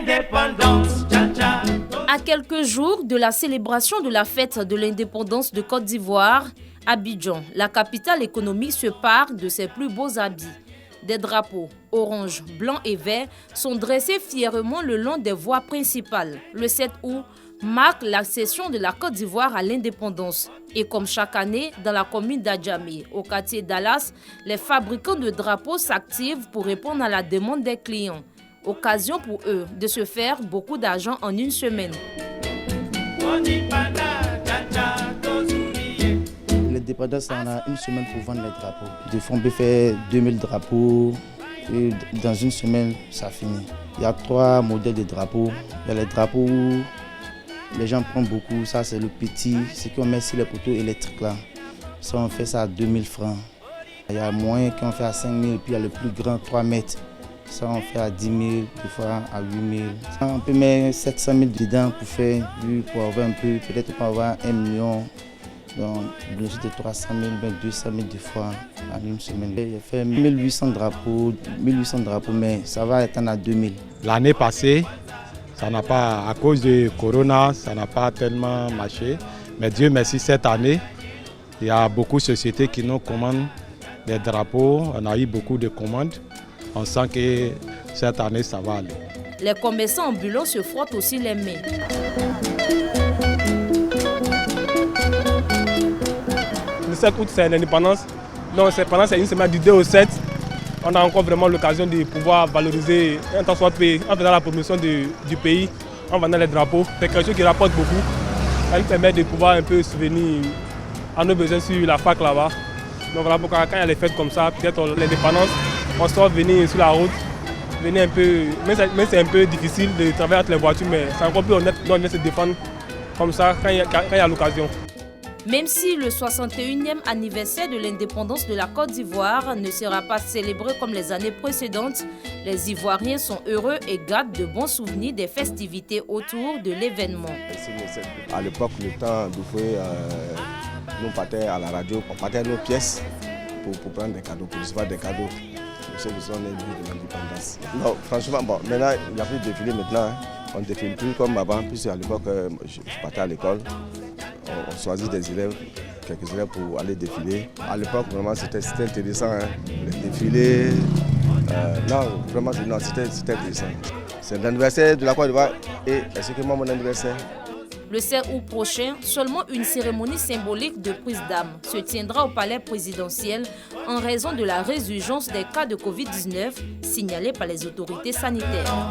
l'indépendance. À quelques jours de la célébration de la fête de l'indépendance de Côte d'Ivoire, Abidjan, la capitale économique, se pare de ses plus beaux habits. Des drapeaux orange, blanc et vert sont dressés fièrement le long des voies principales. Le 7 août marque l'accession de la Côte d'Ivoire à l'indépendance. Et comme chaque année, dans la commune d'Adjamé, au quartier Dallas, les fabricants de drapeaux s'activent pour répondre à la demande des clients. Occasion pour eux de se faire beaucoup d'argent en une semaine. L'indépendance, on a une semaine pour vendre les drapeaux. Des fois, on peut faire 2000 drapeaux et dans une semaine, ça finit. Il y a 3 modèles de drapeaux. Il y a les drapeaux où les gens prennent beaucoup. Ça, c'est le petit, ce qu'on met sur les poteaux électriques là. Ça, on fait ça à 2000 francs. Il y a moins qu'on fait à 5000, puis il y a le plus grand, 3 mètres. Ça, on fait à 10 000, des fois à 8 000. Ça, on peut mettre 700 000 dedans pour avoir un peu, peut-être pour avoir 1 million. Donc, le de 300 000, 200 000 des fois en une semaine. J'ai fait 1800 drapeaux, mais ça va être à 2000. L'année passée, ça n'a pas, à cause de Corona, ça n'a pas tellement marché. Mais Dieu merci, cette année, il y a beaucoup de sociétés qui nous commandent des drapeaux. On a eu beaucoup de commandes. On sent que cette année, ça va aller. Les commerçants ambulants se frottent aussi les mains. Le 7 août, c'est l'indépendance. Donc, pendant une semaine du 2 au 7, on a encore vraiment l'occasion de pouvoir valoriser un tant soit peu en faisant la promotion du pays, en vendant les drapeaux. C'est quelque chose qui rapporte beaucoup. Ça nous permet de pouvoir un peu souvenir à nos besoins sur la fac là-bas. Donc voilà pourquoi quand il y a les fêtes comme ça, peut-être l'indépendance, on sort venir sur la route, venir un peu, mais c'est un peu difficile de travailler avec les voitures, mais c'est encore plus honnête, donc on vient se défendre comme ça quand il y a l'occasion. Même si le 61e anniversaire de l'indépendance de la Côte d'Ivoire ne sera pas célébré comme les années précédentes, les Ivoiriens sont heureux et gardent de bons souvenirs des festivités autour de l'événement. À l'époque, le temps d'ouvrir, nous partions à la radio, on partait à nos pièces pour prendre des cadeaux, pour recevoir des cadeaux. Ceux qui sont nés de l'indépendance. Non, franchement, bon, maintenant, il n'y a plus de défilé maintenant. On ne défile plus comme avant, puisque à l'époque, je partais à l'école. On choisit des élèves, quelques élèves pour aller défiler. À l'époque, vraiment, c'était intéressant. Hein. Les défilés, non, vraiment, c'était intéressant. C'est l'anniversaire de la Côte d'Ivoire et c'est que moi, mon anniversaire. Le 7 août prochain, seulement une cérémonie symbolique de prise d'âme se tiendra au palais présidentiel en raison de la résurgence des cas de Covid-19 signalés par les autorités sanitaires.